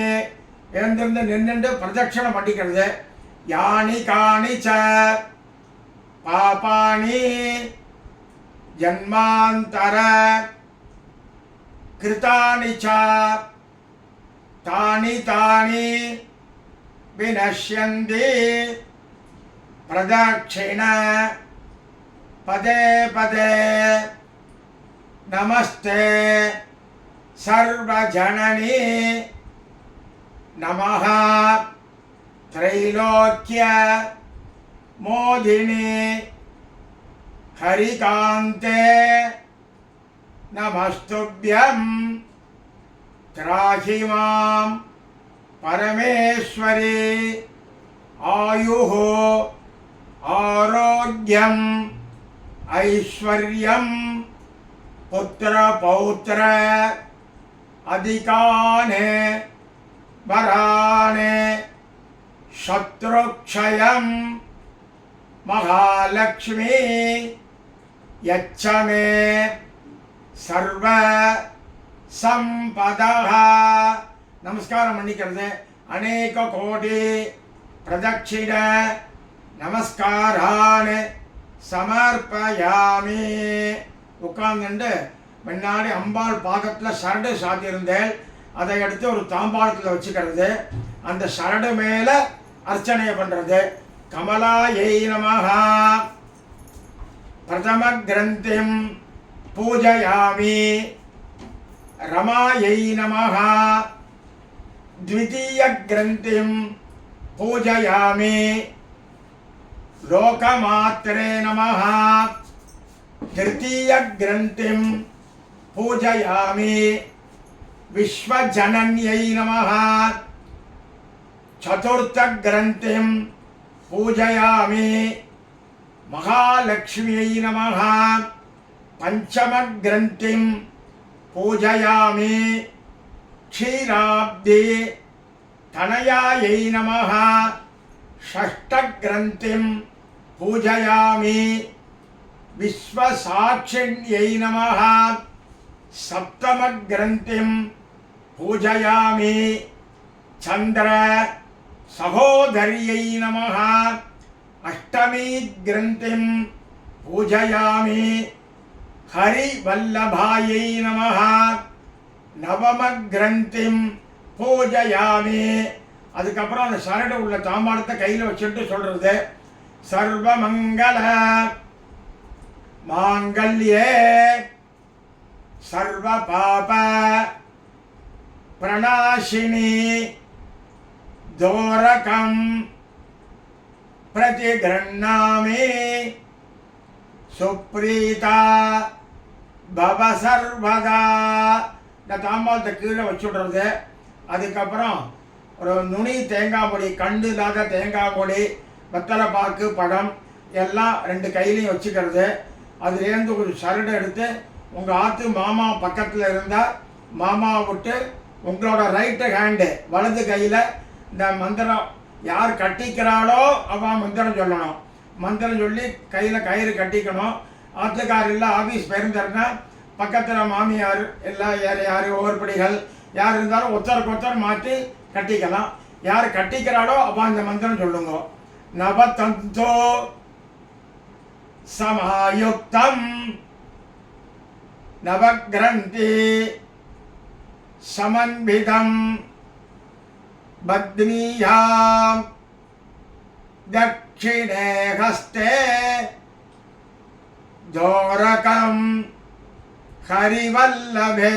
எழுந்திருந்து நின்றுண்டு பிரதட்சணம் பண்ணிக்கிறது. யானி காணி ச பாபானி ஜன்மாந்தர கிருதானி ச தானி தானி வினஷ்யந்தி பிரதட்சிண பதே பதே. நமஸ்தே சர்வஜனனி நமஹ. த்ரைலோக்ய மோதினி ஹரிகாந்தே நமஸ்துப்யம் त्राहि मां परमेश्वरी आयुः आरोग्यम् ऐश्वर्यं पुत्रपौत्र अधिकाने वराने शत्रुक्षयं महालक्ष्मी यच्छ मे सर्व संपदः. நமஸ்காரம் பண்ணிக்கிறது. அநேக கோடி பிரதட்சிண நமஸ்காரான் சமர்ப்பயாமி. உட்கார்ந்துட்டு முன்னாடி அம்பாள் பாதத்தில் சரடு சாத்தியிருந்தேன். அதை எடுத்து ஒரு தாம்பாளத்தில் வச்சுக்கிறது. அந்த சரடு மேலே அர்ச்சனை பண்ணுறது. கமலாயை நமஹ பிரதம கிரந்திம் பூஜயாமி. ரமாயை நமஹ द्वितीय ग्रंथिं पूजयामि. लोकमात्रे नमः तृतीय ग्रंथिं पूजयामि. विश्वजनन्यै नमः चतुर्थ ग्रंथिं पूजयामि. महालक्ष्म्यै नमः पंचम ग्रंथिं पूजयामि. क्षीराब्दे तनयायै नमः षष्ठ ग्रंथिं पूजयामि. विश्वसाक्षिण्यै नमः सप्तम ग्रंथिं पूजयामि. चंद्र सहोदर्यै नमः अष्टमी ग्रंथिं पूजयामि. हरिवल्लभायै नमः नवम ग्रंथिं पूजयामि. அதுக்கப்புறம் அந்த சரடு உள்ள தாம்பாளத்தை கையில் வச்சுட்டு சொல்றது. சர்வமங்கல மாங்கல்யே சர்வ பாப பிரணாசினி தோரகம் பிரதிகிருண்ணாமி. சுப்ரீதா பவ சர்வதா. இந்த தாம்பாளத்தை கீழே வச்சுடுறது. அதுக்கப்புறம் ஒரு நுனி தேங்காய் பொடி, கண்டு இல்லாத தேங்காய் பொடி, வெத்தலை பாக்கு, பழம் எல்லாம் ரெண்டு கையிலையும் வச்சுக்கிறது. அதுலேருந்து ஒரு சரடு எடுத்து உங்கள் ஆற்று மாமா பக்கத்தில் இருந்தால் மாமாவை விட்டு உங்களோட ரைட்டு ஹேண்டு வலது கையில் இந்த மந்திரம் யார் கட்டிக்கிறாளோ அவன் மந்திரம் சொல்லணும். மந்திரம் சொல்லி கையில் கயிறு கட்டிக்கணும். ஆற்றுக்கார் இல்லை ஆஃபீஸ் போயிருந்தாருன்னா பக்கத்தில் மாமியார் எல்லாம் யார் ஓர்படிகள் யார் இருந்தாலும் ஒருத்தருக்கு ஒருத்தர் மாற்றி கட்டிக்கலாம். யார் கட்டிக்கிறாளோ அப்போ அந்த மந்திரம் சொல்லுங்க. நவதந்தோ சமாயுக்தம் நவக்ரந்தி சமன்விதம் பத்னியாம் தட்சிணே ஹஸ்தே தோரகம் ஹரிவல்லபே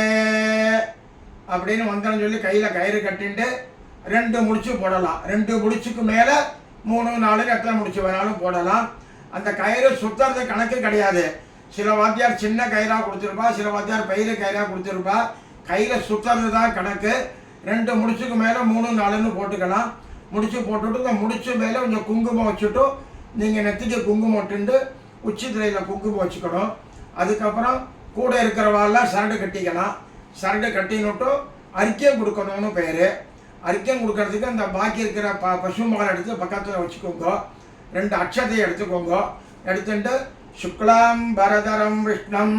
அப்படின்னு மந்திரம் சொல்லி கையில் கயிறு கட்டிட்டு ரெண்டு முடிச்சு போடலாம். ரெண்டு முடிச்சுக்கு மேலே 3 4 எத்தனை முடிச்சு வேணாலும் போடலாம். அந்த கயிறு சுற்றுறது கணக்கு கிடையாது. சில வாத்தியார் சின்ன கயிறாக கொடுத்துருப்பா, சில வாத்தியார் பெரிய கயிறாக கொடுத்துருப்பா. கையில் சுற்றுறது தான் கணக்கு. ரெண்டு முடிச்சுக்கு மேலே 3 4ன்னு போட்டுக்கலாம். முடிச்சு போட்டுவிட்டு இந்த முடிச்சு மேலே கொஞ்சம் குங்குமம் வச்சுட்டு நீங்கள் நெத்திக்கு குங்குமம் விட்டுண்டு உச்சி திரையில் குங்குமம் வச்சுக்கணும். அதுக்கப்புறம் கூட இருக்கிறவாள்லாம் சரடு கட்டிக்கலாம். சரடு கட்டினுட்டு அரிக்கம் கொடுக்கணும்னு பேர். அரிக்கம் கொடுக்கறதுக்கு அந்த பாக்கி இருக்கிற பசும்பால் எடுத்து பக்கத்தில் வச்சுக்கோங்க. 2 அக்ஷதை எடுத்துக்கோங்க. எடுத்துட்டு சுக்லாம் பரதரம் விஷ்ணம்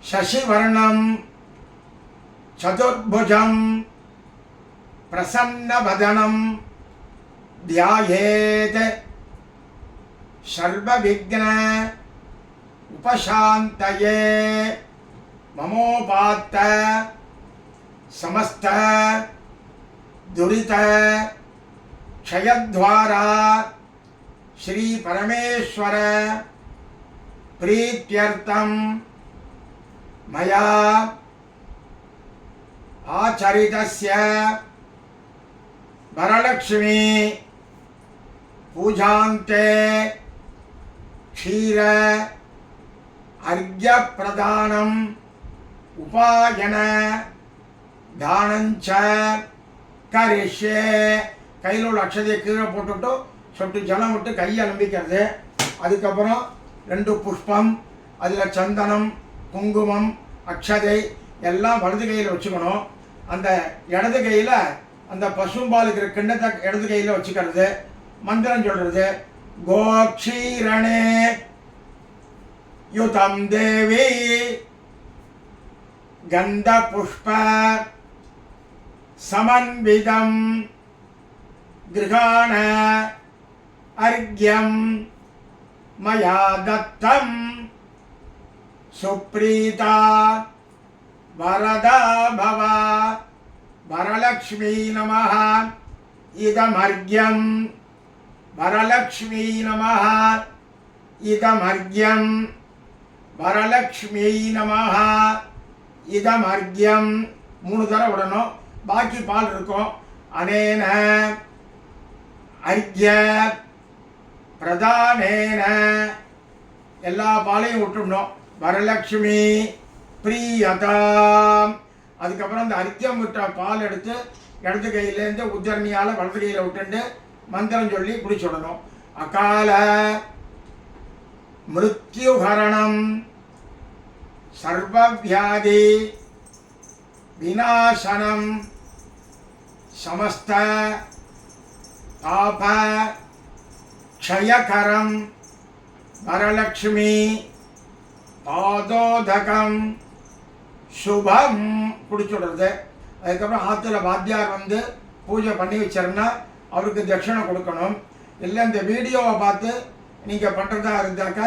சசிவர்ணம் சதுர்புஜம் பிரசன்னவதனம் தியாயேத் சர்வவிக்ன उपशान्तये ममोपात्त समस्त दुरित क्षयद्वारा श्री परमेश्वर प्रीत्यर्थं मया आचरितस्य वरलक्ष्मी पूजान्ते क्षीर अर्घ्य प्रदानम उपायन தானஞ்ச கரிஷே. கையில் உள்ள அக்ஷதையை கீழே போட்டுவிட்டு சொட்டு ஜலம் விட்டு கையை அலம்பிக்கிறது. அதுக்கப்புறம் 2 புஷ்பம், அதில் சந்தனம், குங்குமம், அக்ஷதை எல்லாம் வலது கையில் வச்சுக்கணும். அந்த இடது கையில் அந்த பசும்பால் இருக்கிற கிண்ணத்தை இடது கையில் வச்சுக்கிறது. மந்திரம் சொல்கிறது, கோக்ஷீரணே யுதம் தேவி கந்த புஷ்ப சமன்விதம் கிருகாண அர்க்யம் மயா தத்தம் சுப்ரீதா வரதா பவ வரலக்ஷ்மீ நமः இதமர்க்யம் வரலக்ஷ்மீ நமः இதமர்க்யம் வரலக்ஷ்மீ நமः இதமர்க்யம் 3 தடவை விடணும். பாக்கி பால் இருக்கும். அனேன அர்க்ய பிரதானேன எல்லா பாலையும் விட்டுடணும். வரலக்ஷ்மி பிரியதாம். அதுக்கப்புறம் அந்த அர்க்கியம் விட்ட பால் எடுத்து இடது கையிலேருந்து உத்தரணியால் வலது கையில் விட்டுண்டு மந்திரம் சொல்லி குடிச்சுடணும். அகால மிருத்யுஹரணம் சர்வவியாதி விநாசனம் சமஸ்த பாப க்ஷயகரம் வரலக்ஷ்மி பாதோதகம் சுபம் குடிச்சுடுறது. அதுக்கப்புறம் ஆற்றுல வாத்தியார் வந்து பூஜை பண்ணி வச்சிருந்தா அவருக்கு தட்சிணை கொடுக்கணும். இல்லை இந்த வீடியோவை பார்த்து நீங்கள் பண்ணுறதா இருந்தாக்க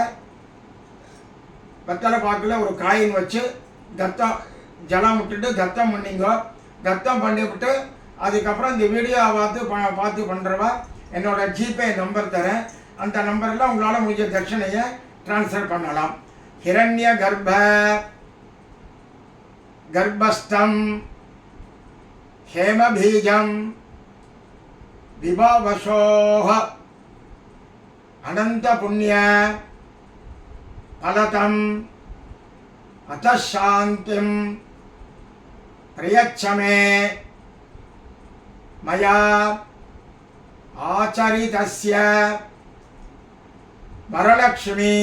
வெத்தலை பாக்கில் ஒரு காயின் வச்சு தத்தம் ஜலம் விட்டுட்டு தத்தம் பண்ணிங்க. தத்தம் பண்ணிவிட்டு அதுக்கப்புறம் இந்த வீடியோவை பார்த்து பண்ணுறவா என்னோட ஜிபே நம்பர் தரேன். அந்த நம்பரில் உங்களால் முடிஞ்ச தட்சிணையை ட்ரான்ஸ்ஃபர் பண்ணலாம். ஹிரண்ய கர்ப்பஸ்தம் ஹேமபீஜம் விபாவசோஹ அனந்த புண்ணிய பலதம் அத்தசாந்திம் பிரயச்சமே மயா ஆச்சரிதஸ்ய வரலக்ஷ்மி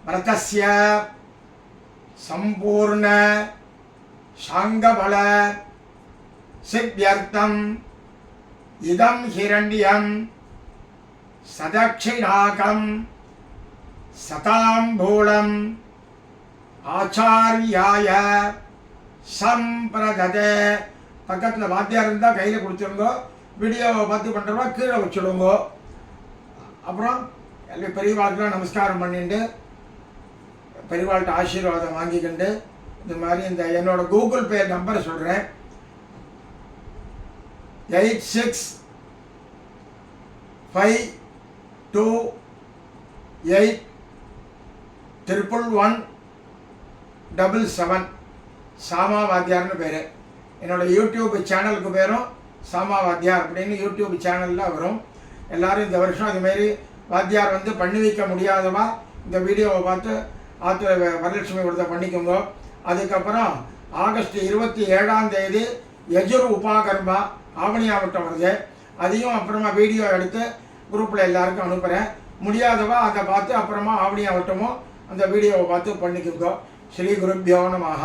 व्रतस्य संपूर्ण शांगबल सिद्ध्यर्थम इदं हिरण्यं सदक्षिणाकं सताम्बूलं आचार्याय संप्रदते. பக்கத்தில் வாத்தியார் இருந்தால் கையில் கொடுத்துருங்கோ. வீடியோவை பார்த்து பண்ணுறவா கீழே வச்சுடுங்கோ. அப்புறம் எல்லாம் பெரியவாளுக்கெல்லாம் நமஸ்காரம் பண்ணிட்டு பெரியவாள்கிட்ட ஆசீர்வாதம் வாங்கிக்கிண்டு இந்த மாதிரி இந்த என்னோட கூகுள் பே நம்பரை சொல்கிறேன். 86581177 சாமா வாத்தியார்னு பேர். என்னோட யூடியூப் சேனலுக்கு பேரும் சாமா வாத்தியார் அப்படின்னு யூடியூப் சேனலில் வரும். எல்லோரும் இந்த வருஷம் இதுமாரி வாத்தியார் வந்து பண்ணி வைக்க முடியாதவா இந்த வீடியோவை பார்த்து ஆற்று வரலட்சுமி விரதத்தை பண்ணிக்கோங்க. அதுக்கப்புறம் ஆகஸ்ட் 27ஆம் தேதி யஜுர் உபாகர்மா ஆவணியாவட்டம் வருது. அதையும் அப்புறமா வீடியோ எடுத்து குரூப்பில் எல்லாருக்கும் அனுப்புகிறேன். முடியாதவா அதை பார்த்து அப்புறமா ஆவணியாவட்டமும் அந்த வீடியோவை பார்த்து பண்ணிக்கோங்க. ஸ்ரீ குருப்யோ நமஹ.